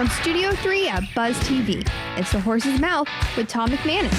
From Studio 3 at Buzz TV, it's The Horse's Mouth with Tom McManus.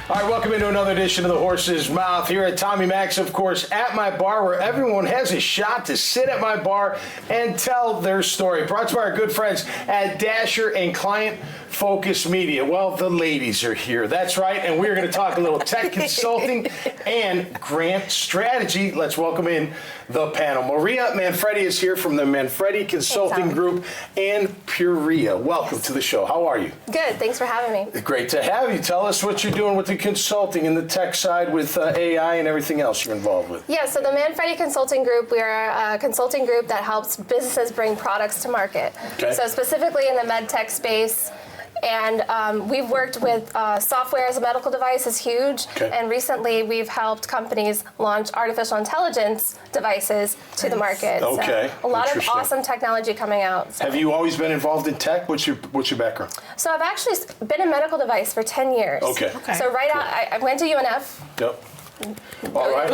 All right, welcome into another edition of The Horse's Mouth here at Tommy Mac's, of course, at my bar, where everyone has a shot to sit at my bar and tell their story. Brought to you by our good friends at Dasher and Client Focus Media. Well, the ladies are here. That's right, and we're going to talk a little tech consulting and grant strategy. Let's welcome in the panel. Maria Manfredi is here from the Manfredi Consulting Group and Purea. Welcome to the show. How are you? Good. Thanks for having me. Great to have you. Tell us what you're doing with the consulting and the tech side with AI and everything else you're involved with. Yeah, so the Manfredi Consulting Group, we are a consulting group that helps businesses bring products to market. Okay. So specifically in the med tech space. And we've worked with software as a medical device is huge. Okay. And recently we've helped companies launch artificial intelligence devices to the market. Okay. So a lot of awesome technology coming out. So. Have you always been involved in tech? What's your background? So I've actually been a medical device for 10 years. Okay. So right out, I went to UNF. Yep. All right.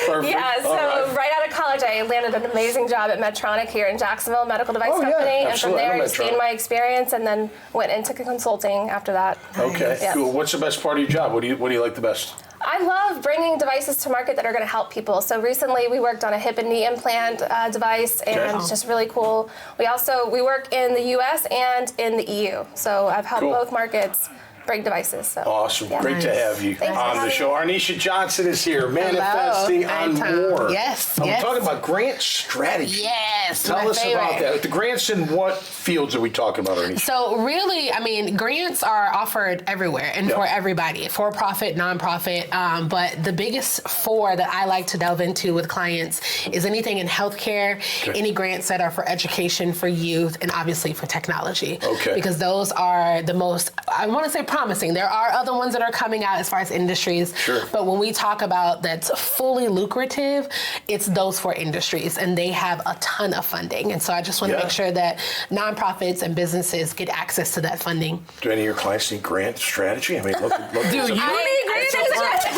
Perfect. Yeah, so right out of college, I landed an amazing job at Medtronic here in Jacksonville, medical device company. Yeah, and from there, I just gained my experience and then went into consulting after that. Okay, Yes. cool. What's the best part of your job? What do you like the best? I love bringing devices to market that are going to help people. So recently, we worked on a hip and knee implant device, and it's just really cool. We work in the U.S. and in the EU. So I've helped both markets bring devices. So. Awesome. Yeah. Great to have you on the show. Arnisha Johnson is here, manifesting on more. Yes, We're talking about grant strategy. Yes, Tell us about that. The grants in what fields are we talking about, Arnisha? So really, I mean, grants are offered everywhere and for everybody, for profit, nonprofit. But the biggest four that I like to delve into with clients is anything in healthcare, any grants that are for education, for youth, and obviously for technology. Okay. Because those are the most, I want to say promising. There are other ones that are coming out as far as industries. Sure. But when we talk about that's fully lucrative, it's those four industries, and they have a ton of funding. And so I just want to make sure that nonprofits and businesses get access to that funding. Do any of your clients need grant strategy? I mean, look Do you need grant strategy?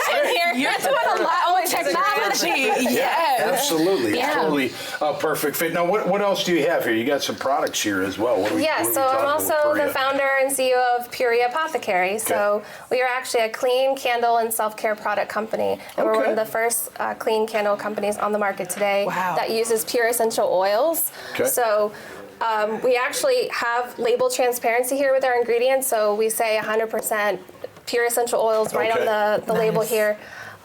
You're doing a lot with technology. Yes. Absolutely. It's totally a perfect fit. Now, what else do you have here? You got some products here as well. What are we So I'm also the founder and CEO of Purea Apothecary. So we are actually a clean candle and self-care product company. And we're one of the first clean candle companies on the market today that uses pure essential oils. So we actually have label transparency here with our ingredients. So we say 100% pure essential oils right on the label here.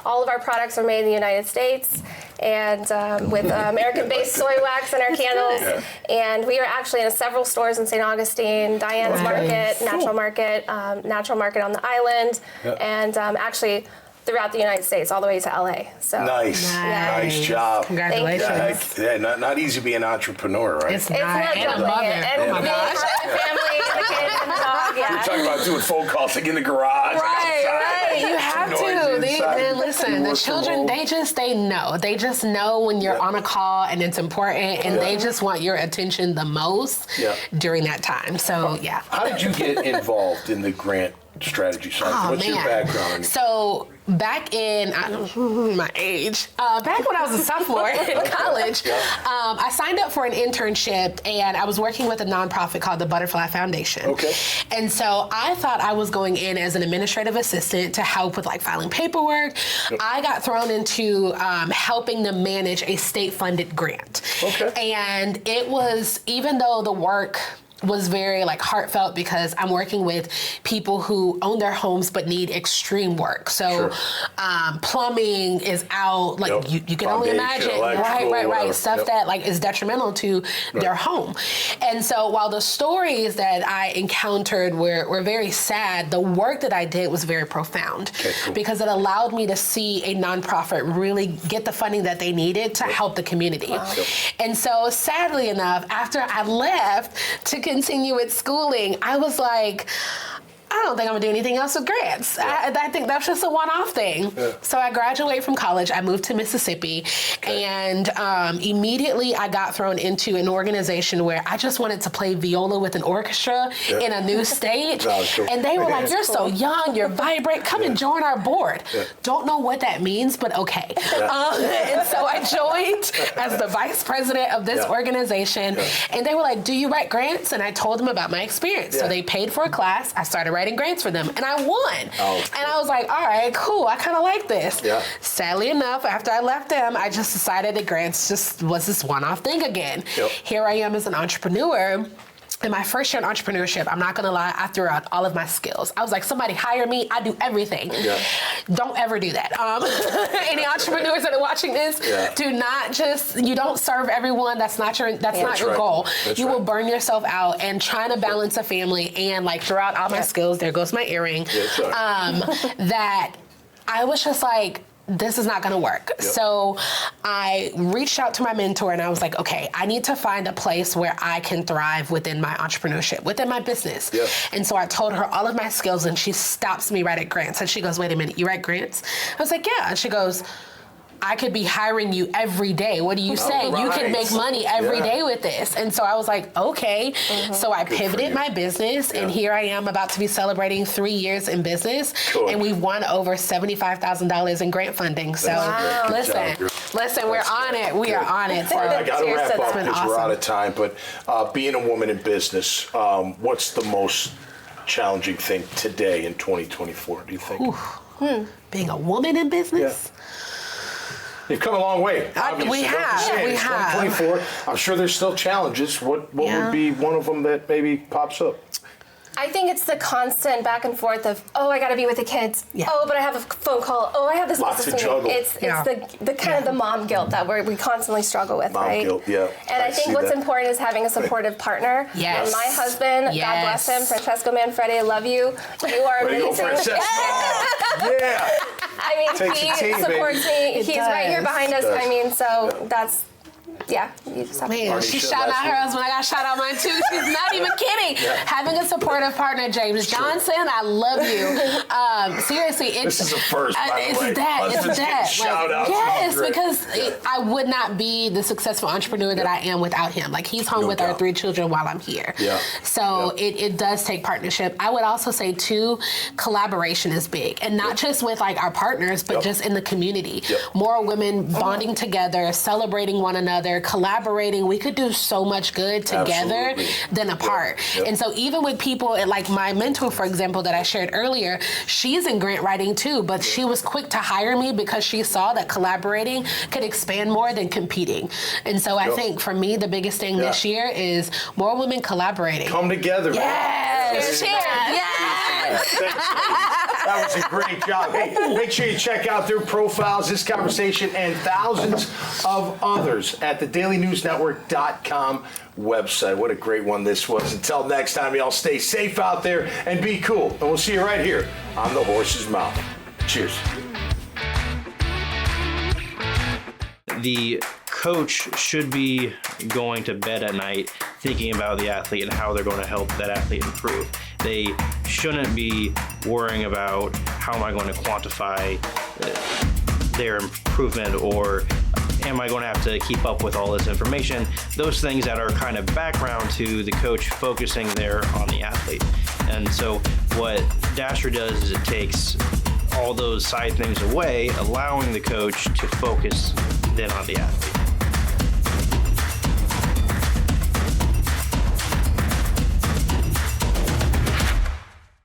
All of our products are made in the United States, and with American-based soy wax in our candles. And we are actually in several stores in St. Augustine, Diana's Market, Natural Market on the island, and actually throughout the United States, all the way to LA. So nice job. Congratulations. Not easy to be an entrepreneur, right? It's not and a mother. And Oh my gosh. the family, the kids, and the dog. You're talking about doing phone calls, like in the garage. Right. You have to. Listen, the children, they know. They just know when you're on a call and it's important, and they just want your attention the most during that time. So, How did you get involved in the grant strategy side? What's your background? So back in, I don't know my age, back when I was a sophomore in college, I signed up for an internship, and I was working with a nonprofit called the Butterfly Foundation. And so I thought I was going in as an administrative assistant to help with like filing paperwork. I got thrown into helping them manage a state-funded grant. And it was, even though the work was very like heartfelt, because I'm working with people who own their homes but need extreme work. So plumbing is out, like you can only imagine, right, stuff that like is detrimental to their home. And so while the stories that I encountered were very sad, the work that I did was very profound, because it allowed me to see a nonprofit really get the funding that they needed to help the community. And so sadly enough, after I left to continue with schooling, I was like, I don't think I'm gonna do anything else with grants. I think that's just a one-off thing. Yeah. So I graduate from college. I moved to Mississippi, and immediately I got thrown into an organization where I just wanted to play viola with an orchestra in a new stage. Cool. And they were like, "You're so young, you're vibrant. Come and join our board." Don't know what that means, but okay. And so I joined as the vice president of this organization, and they were like, "Do you write grants?" And I told them about my experience. So they paid for a class. I started writing grants for them, and I won. And I was like, all right, cool. I kind of like this. Sadly enough, after I left them, I just decided that grants just was this one-off thing again. Here I am as an entrepreneur. In my first year in entrepreneurship, I'm not gonna lie, I threw out all of my skills. I was like, somebody hire me, I do everything. Don't ever do that. Any entrepreneurs that are watching this, do not just, you don't serve everyone. That's not your goal. You will burn yourself out, and trying to balance a family and like throw out all my skills, there goes my earring, that I was just like, this is not going to work. So I reached out to my mentor and I was like, okay, I need to find a place where I can thrive within my entrepreneurship, within my business. And so I told her all of my skills, and she stops me right at grants. And she goes, wait a minute, you write grants? I was like, yeah. And she goes, I could be hiring you every day. What do you say? You can make money every day with this. And so I was like, okay. So I pivoted my business, and here I am about to be celebrating 3 years in business. And we've won over $75,000 in grant funding. So listen, we're on it. We are on it. So I got to wrap up because we're out of time. But being a woman in business, what's the most challenging thing today in 2024, do you think? Being a woman in business? You've come a long way. We have. 2024. I'm sure there's still challenges. What would be one of them that maybe pops up? I think it's the constant back and forth of, oh, I got to be with the kids. Oh, but I have a phone call. Oh, I have this business meeting. It's the kind of the mom guilt that we constantly struggle with, mom guilt, And I think what's important is having a supportive partner. And my husband, God bless him, Francesco Manfredi, I love you. You are amazing. I mean, he supports me. He's right here behind us. I mean, so that's. You just have to. She shot out her husband. I got shot out mine too. She's not even kidding. Having a supportive partner, James Johnson, I love you. Seriously, this is a first. It's that. Shout out. Yes, because I would not be the successful entrepreneur that I am without him. Like, he's home with our 3 children while I'm here. So it does take partnership. I would also say too, collaboration is big, and not just with like our partners, but just in the community. More women bonding together, celebrating one another, collaborating. We could do so much good together than apart. And so even with people like my mentor, for example, that I shared earlier, she's in grant writing too, but she was quick to hire me because she saw that collaborating could expand more than competing. And so I think for me, the biggest thing this year is more women collaborating. Come together. Yes. Cheers. That was a great job. Hey, make sure you check out their profiles, this conversation, and thousands of others at the dailynewsnetwork.com website. What a great one this was. Until next time, y'all stay safe out there and be cool. And we'll see you right here on The Horse's Mouth. Cheers. The coach should be going to bed at night thinking about the athlete and how they're going to help that athlete improve. They shouldn't be worrying about how am I going to quantify their improvement, or am I going to have to keep up with all this information? Those things that are kind of background to the coach focusing there on the athlete. And so what Dasher does is it takes all those side things away, allowing the coach to focus then on the athlete.